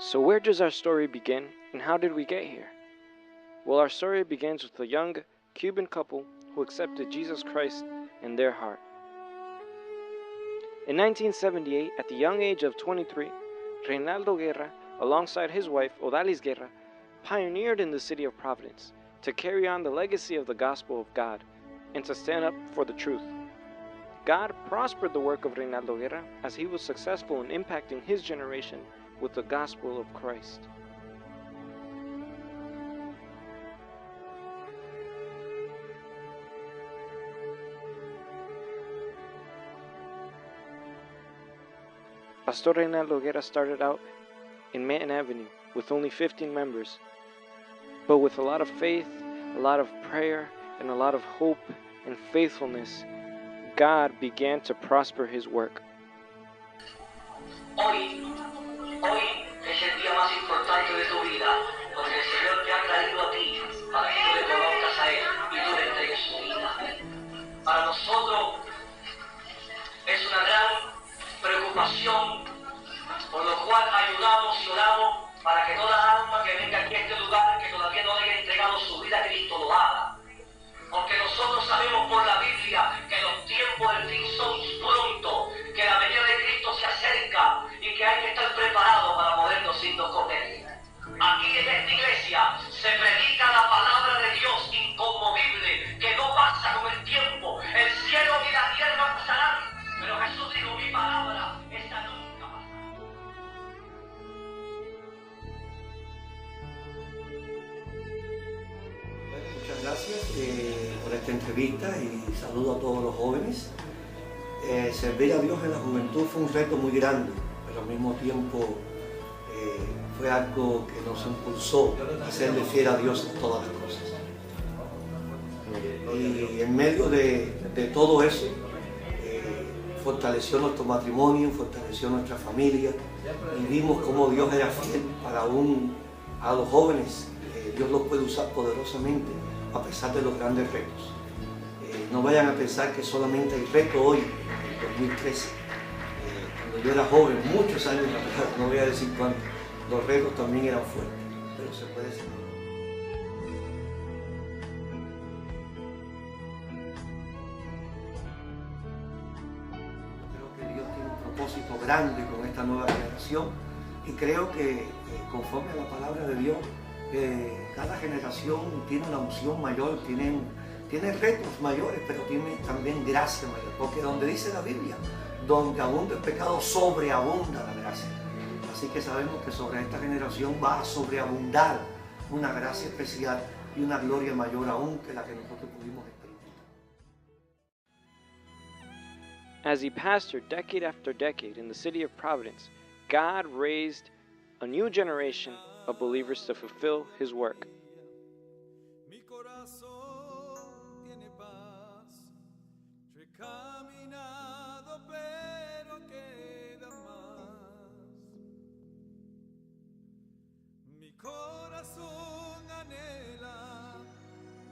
So where does our story begin, and how did we get here? Well, our story begins with a young Cuban couple who accepted Jesus Christ in their heart. In 1978, at the young age of 23, Reynaldo Guerra, alongside his wife Odalis Guerra, pioneered in the city of Providence to carry on the legacy of the gospel of God and to stand up for the truth. God prospered the work of Reynaldo Guerra as he was successful in impacting his generation with the gospel of Christ. Pastor Reynaldo Guerra started out in Manton Avenue with only 15 members, but with a lot of faith, a lot of prayer, and a lot of hope and faithfulness, God began to prosper his work. Hoy es el día más importante de tu vida, porque el Señor te ha traído a ti para que tú le conozcas a Él y tú le entregues su vida. Para nosotros es una gran preocupación, por lo cual ayudamos y oramos para que toda alma que venga aquí a este lugar, que todavía no haya entregado su vida a Cristo, lo haga. Porque nosotros sabemos por la Biblia que los tiempos del fin son pronto, que la venida de Cristo se acerca y que hay que estar preparados para podernos irnos con Él. Aquí en esta iglesia se predica la palabra de Dios inconmovible, que no pasa con el tiempo. El cielo y la tierra pasarán, pero Jesús dijo: mi palabra, esa nunca pasará. Muchas gracias por esta entrevista y saludo a todos los jóvenes. Servir a Dios en la juventud fue un reto muy grande, pero al mismo tiempo fue algo que nos impulsó a serle fiel a Dios en todas las cosas. Y en medio de todo eso, fortaleció nuestro matrimonio, fortaleció nuestra familia y vimos cómo Dios era fiel para a los jóvenes. Dios los puede usar poderosamente a pesar de los grandes retos. No vayan a pensar que solamente hay reto hoy, en el 2013. Cuando yo era joven, muchos años atrás, no voy a decir cuánto, los retos también eran fuertes, pero se puede seguir. Creo que Dios tiene un propósito grande con esta nueva generación y creo que conforme a la palabra de Dios, cada generación tiene una unción mayor, tiene retos mayores, pero tiene también gracia mayor, porque donde dice la Biblia, donde abunda el pecado, sobreabunda la gracia. Así que sabemos que sobre esta generación va a sobreabundar una gracia especial y una gloria mayor aún que la que nosotros pudimos experimentar. As he pastored decade after decade in the city of Providence, God raised a new generation of believers to fulfill his work. Mi corazón tiene paz, yo he caminado pero queda más. Mi corazón anhela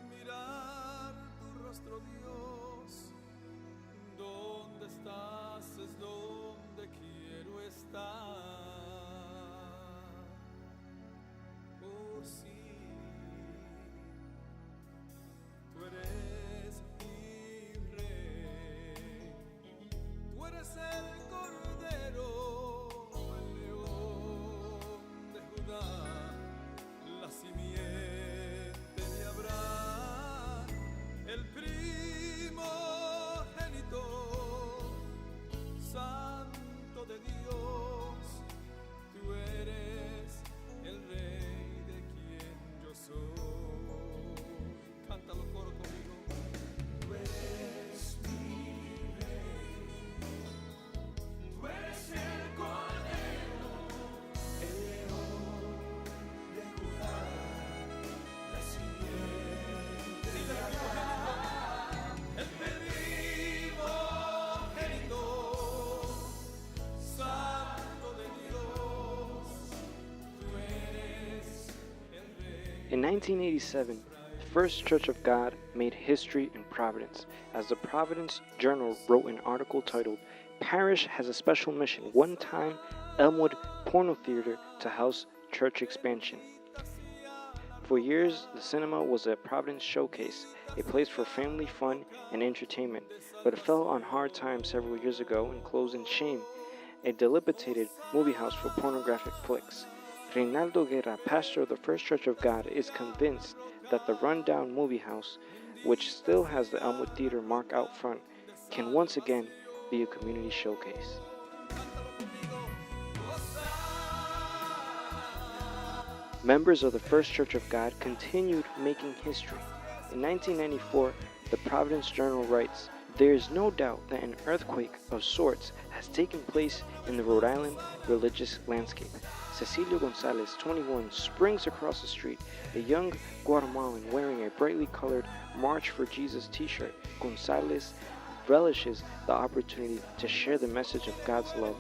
mirar tu rostro, Dios. Donde estás es donde quiero estar. Oh sí, tú eres mi rey, tú eres el cordero, el león de Judá, la simiente de Abraham, el primogénito, santo de Dios, tú eres el rey de quien yo soy. Canta los coros conmigo. Tú eres mi rey, tú eres el cordero, el león de Judá, la simiente de Abraham, el primogénito, santo de Dios, tú eres el rey. In 1987, the First Church of God made history in Providence, as the Providence Journal wrote an article titled, "Parish has a special mission. One time, Elmwood porno theater to house church expansion. For years, the cinema was a Providence showcase, a place for family fun and entertainment, but it fell on hard times several years ago and closed in shame, a dilapidated movie house for pornographic flicks. Reinaldo Guerra, pastor of the First Church of God, is convinced that the rundown movie house, which still has the Elmwood Theater mark out front, can once again be a community showcase. Members of the First Church of God continued making history. In 1994, the Providence Journal writes, "There is no doubt that an earthquake of sorts has taken place in the Rhode Island religious landscape. Cecilio Gonzalez, 21, springs across the street, a young Guatemalan wearing a brightly colored March for Jesus t-shirt. Gonzalez relishes the opportunity to share the message of God's love.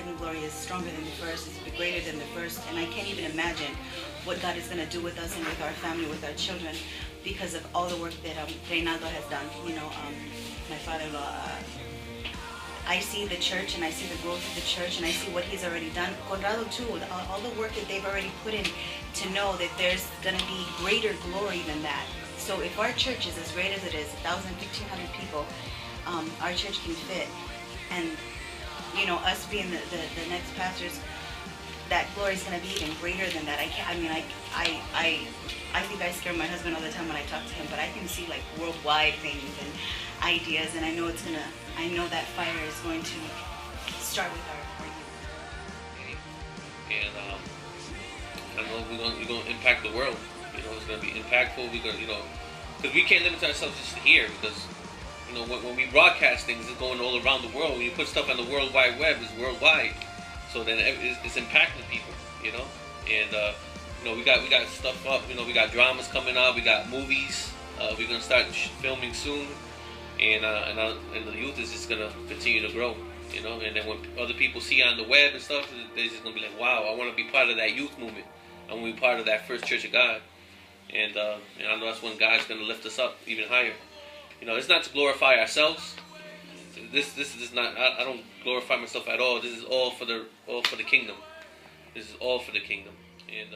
second glory is stronger than the first, it's greater than the first, and I can't even imagine what God is going to do with us and with our family, with our children, because of all the work that Reynaldo has done. You know, my father-in-law, I see the church and I see the growth of the church and I see what he's already done. Conrado too, all the work that they've already put in to know that there's going to be greater glory than that. So if our church is as great as it is, 1,000, 1,500 people, our church can fit. And, you know, us being the next pastors, that glory is going to be even greater than that. I think I scare my husband all the time when I talk to him, but I can see like worldwide things and ideas, and I know that fire is going to start with our youth. And I know we're going to impact the world. You know, it's going to be impactful. We're going to, you know, because we can't limit ourselves just to here, because, you know, when we broadcast things, it's going all around the world. When you put stuff on the World Wide Web, it's worldwide. So then it's impacting people, you know. And you know, we got stuff up. You know, we got dramas coming out. We got movies. We're gonna start filming soon, and the youth is just gonna continue to grow, you know. And then when other people see on the web and stuff, they're just gonna be like, wow, I want to be part of that youth movement. I want to be part of that First Church of God. And I know that's when God's gonna lift us up even higher. You know, it's not to glorify ourselves. This is not. I don't glorify myself at all. This is all for the kingdom. This is all for the kingdom. And